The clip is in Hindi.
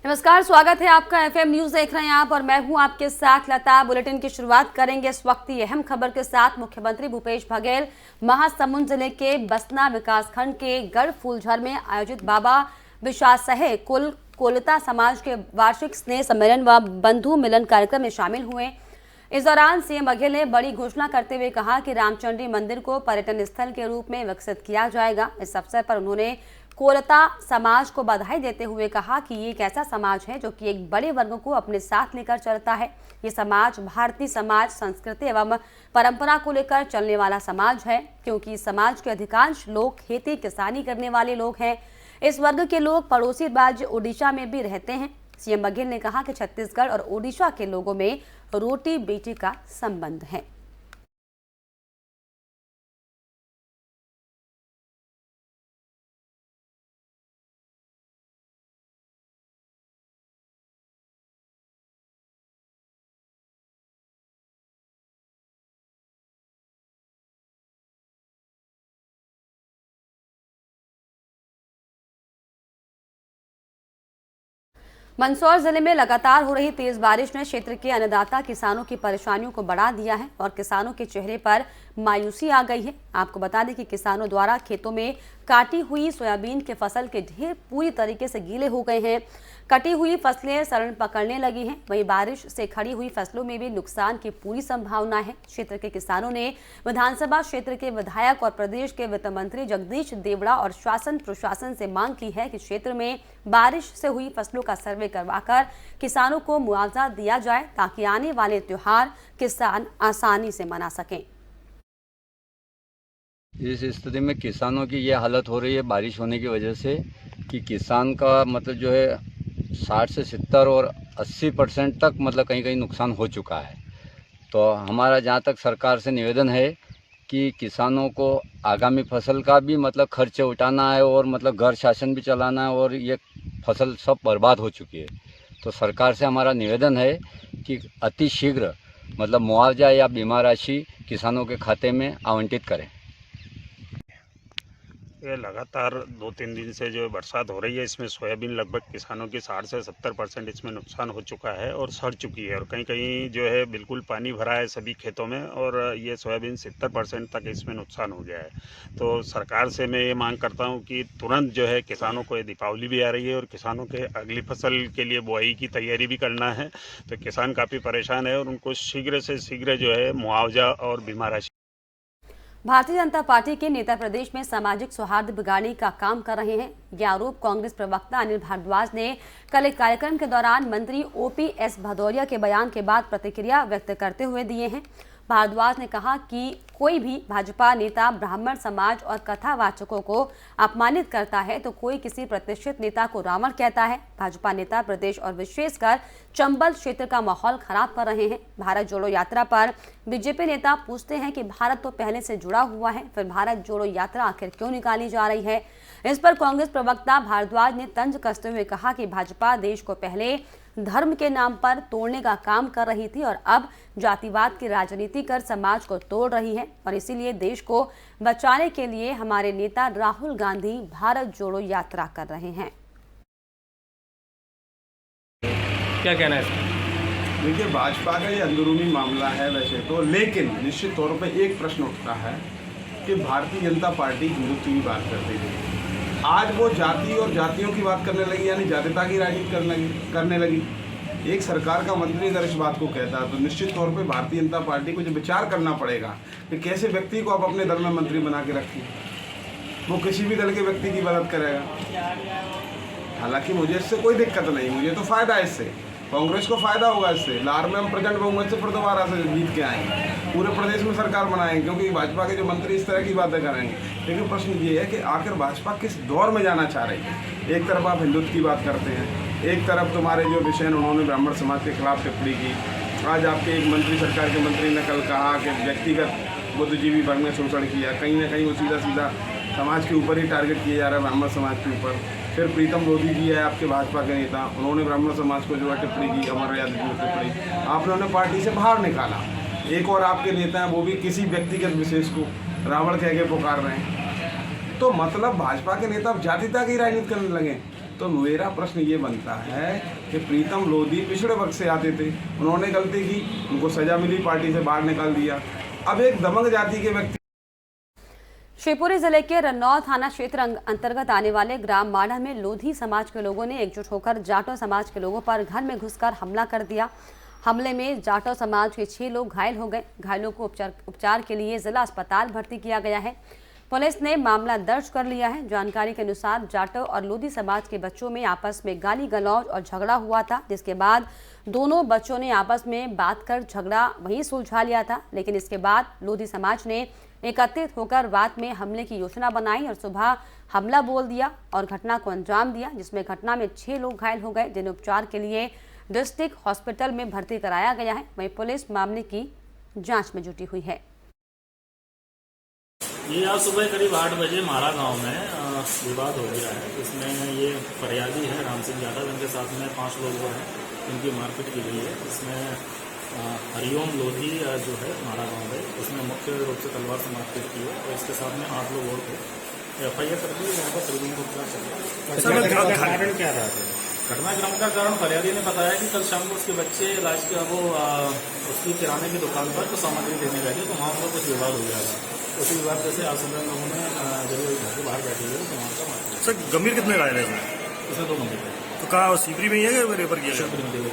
नमस्कार, स्वागत है आपका एफएम न्यूज देख रहे हैं आप और मैं हूं आपके साथ लता। बुलेटिन की शुरुआत करेंगे इस वक्त की अहम खबर के साथ। मुख्यमंत्री भूपेश बघेल महासमुंद जिले के बसना विकासखंड के गढ़ फूलझर में आयोजित बाबा विश्वासहे कोलता समाज के वार्षिक स्नेह सम्मेलन व बंधु मिलन कार्यक्रम में शामिल हुए। इस दौरान सीएम बघेल ने बड़ी घोषणा करते हुए कहा कि रामचंद्री मंदिर को पर्यटन स्थल के रूप में विकसित किया जाएगा। इस अवसर पर उन्होंने कोलता समाज को बधाई देते हुए कहा कि ये एक ऐसा समाज है जो कि एक बड़े वर्ग को अपने साथ लेकर चलता है। ये समाज भारतीय समाज, संस्कृति एवं परंपरा को लेकर चलने वाला समाज है, क्योंकि समाज के अधिकांश लोग खेती किसानी करने वाले लोग हैं। इस वर्ग के लोग पड़ोसी राज्य ओडिशा में भी रहते हैं। सीएम बघेल ने कहा कि छत्तीसगढ़ और ओडिशा के लोगों में रोटी बेटी का संबंध है। मंदसौर जिले में लगातार हो रही तेज बारिश ने क्षेत्र के अन्नदाता किसानों की परेशानियों को बढ़ा दिया है और किसानों के चेहरे पर मायूसी आ गई है। आपको बता दें कि किसानों द्वारा खेतों में काटी हुई सोयाबीन के फसल के ढेर पूरी तरीके से गीले हो गए हैं। कटी हुई फसलें सड़न पकड़ने लगी हैं। वहीं बारिश से खड़ी हुई फसलों में भी नुकसान की पूरी संभावना है। क्षेत्र के किसानों ने विधानसभा क्षेत्र के विधायक और प्रदेश के वित्त मंत्री जगदीश देवड़ा और शासन प्रशासन से मांग की है कि क्षेत्र में बारिश से हुई फसलों का सर्वे करवाकर किसानों को मुआवजा दिया जाए, ताकि आने वाले त्योहार किसान आसानी से मना सकें। इस स्थिति में किसानों की ये हालत हो रही है बारिश होने की वजह से कि किसान का मतलब जो है 60 से 70 और 80% तक मतलब कहीं कहीं नुकसान हो चुका है। तो हमारा जहाँ तक सरकार से निवेदन है कि किसानों को आगामी फसल का भी मतलब खर्च उठाना है और मतलब घर शासन भी चलाना है, और ये फसल सब बर्बाद हो चुकी है। तो सरकार से हमारा निवेदन है कि अति शीघ्र मतलब मुआवजा या बीमा राशि किसानों के खाते में आवंटित करें। ये लगातार 2-3 दिन से जो बरसात हो रही है, इसमें सोयाबीन लगभग किसानों की 60 से 70% इसमें नुकसान हो चुका है और सड़ चुकी है, और कहीं कहीं जो है बिल्कुल पानी भरा है सभी खेतों में, और ये सोयाबीन 70% तक इसमें नुकसान हो गया है। तो सरकार से मैं ये मांग करता हूँ कि तुरंत जो है किसानों को, ये दीपावली भी आ रही है और किसानों के अगली फसल के लिए बुआई की तैयारी भी करना है, तो किसान काफ़ी परेशान है और उनको शीघ्र से शीघ्र जो है मुआवजा और बीमा राशि। भारतीय जनता पार्टी के नेता प्रदेश में सामाजिक सौहार्द बिगाड़ने का काम कर रहे हैं। यह आरोप कांग्रेस प्रवक्ता अनिल भारद्वाज ने कल एक कार्यक्रम के दौरान मंत्री ओपीएस भदौरिया के बयान के बाद प्रतिक्रिया व्यक्त करते हुए दिए हैं। भारद्वाज ने कहा कि कोई भी भाजपा नेता ब्राह्मण समाज और कथावाचकों को अपमानित करता है तो कोई किसी प्रतिष्ठित नेता को रावण कहता है। भाजपा नेता प्रदेश और विशेषकर चंबल क्षेत्र का माहौल खराब कर रहे हैं। भारत जोड़ो यात्रा पर बीजेपी नेता पूछते हैं कि भारत तो पहले से जुड़ा हुआ है, फिर भारत जोड़ो यात्रा आखिर क्यों निकाली जा रही है। इस पर कांग्रेस प्रवक्ता भारद्वाज ने तंज कसते हुए कहा कि भाजपा देश को पहले धर्म के नाम पर तोड़ने का काम कर रही थी और अब जातिवाद की राजनीति कर समाज को तोड़ रही है, और इसीलिए देश को बचाने के लिए हमारे नेता राहुल गांधी भारत जोड़ो यात्रा कर रहे हैं। क्या कहना है? देखिए, भाजपा का ये अंदरूनी मामला है वैसे तो, लेकिन निश्चित तौर पर एक प्रश्न उठता है कि भारतीय जनता पार्टी हिंदुत्व की बात करती थी, आज वो जाति और जातियों की बात करने लगी, यानी जातिता की राजनीति करने लगी। एक सरकार का मंत्री अगर इस बात को कहता है तो निश्चित तौर पे भारतीय जनता पार्टी को जो विचार करना पड़ेगा कि कैसे व्यक्ति को आप अपने दल में मंत्री बना के रखें। वो किसी भी दल के व्यक्ति की मदद करेगा। हालांकि मुझे इससे कोई दिक्कत नहीं, मुझे तो फ़ायदा है इससे, कांग्रेस को फ़ायदा होगा इससे। लार में हम प्रचंड बहुमत से फिर दोबारा से जीत के आएंगे, पूरे प्रदेश में सरकार बनाएंगे, क्योंकि भाजपा के जो मंत्री इस तरह की बातें करेंगे। लेकिन प्रश्न ये है कि आखिर भाजपा किस दौर में जाना चाह रही है। एक तरफ आप हिंदुत्व की बात करते हैं, एक तरफ तुम्हारे जो विषय उन्होंने ब्राह्मण समाज के खिलाफ टिप्पणी की। आज आपके एक मंत्री, सरकार के मंत्री ने कल कहा कि व्यक्तिगत बुद्धिजीवी वर्ग में शोषण किया। कहीं ना कहीं वो सीधा सीधा समाज के ऊपर ही टारगेट किया जा रहा है, ब्राह्मण समाज के ऊपर। फिर प्रीतम लोधी जी है आपके भाजपा के नेता, उन्होंने ब्राह्मण समाज को जो है टिप्पणी की, अमर यादव जी ने टिप्पणी, आपने उन्हें पार्टी से बाहर निकाला। एक और आपके नेता हैं, वो भी किसी व्यक्तिगत विशेष को रावण कह के पुकार रहे हैं। तो मतलब भाजपा के नेता अब जातिता की राजनीति करने लगे। तो मेरा प्रश्न ये बनता है कि प्रीतम लोधी पिछड़े वर्ग से आते थे, उन्होंने गलती की, उनको सजा मिली, पार्टी से बाहर निकाल दिया। अब एक दबंग जाति के व्यक्ति शिवपुरी जिले के रन्नौर थाना क्षेत्र अंतर्गत आने वाले ग्राम माढ़ा में लोधी समाज के लोगों ने एकजुट होकर जाटो समाज के लोगों पर घर में घुसकर हमला कर दिया। हमले में जाटो समाज के 6 लोग घायल हो गए। घायलों को उपचार के लिए जिला अस्पताल भर्ती किया गया है। पुलिस ने मामला दर्ज कर लिया है। जानकारी के अनुसार जाटो और लोधी समाज के बच्चों में आपस में गाली गलौज और झगड़ा हुआ था, जिसके बाद दोनों बच्चों ने आपस में बात कर झगड़ा वहीं सुलझा लिया था। लेकिन इसके बाद लोधी समाज ने एकत्रित होकर रात में हमले की योजना बनाई और सुबह हमला बोल दिया और घटना को अंजाम दिया, जिसमें घटना में 6 लोग घायल हो गए, जिन्हें उपचार के लिए डिस्ट्रिक्ट हॉस्पिटल में भर्ती कराया गया है। वहीं पुलिस मामले की जांच में जुटी हुई है। ये आज सुबह करीब 8 बजे माड़ा गांव में विवाद हो गया है। इसमें ये फरियादी है राम सिंह यादव, इनके साथ में 5 लोग वो हैं, इनकी मारपीट की गई है। इसमें हरिओम लोधी जो है माड़ा गांव में, उसने मुख्य रूप से तलवार से मारपीट की है और इसके साथ में 8 लोग और थे। FIR कर दी, यहाँ पर त्रिवेणी को उपचार चल रहा है। कारण क्या रहा था? घटनाक्रम का कारण फरियादी ने बताया कि कल शाम को उसके बच्चे इलाज के वो उसकी किराने की दुकान पर तो सामग्री देने गए थे, तो वहाँ पर कुछ विवाद हो गया था। उसी विवाद जैसे आज सुबह लोगों ने जब घर के बाहर बैठे हुए तो वहाँ का मार। सर गंभीर कितने घायल है इसमें? उसमें 2 गंभीर। तो कहाँ सीपरी में ही है या रेफर किया? शिवपुरी में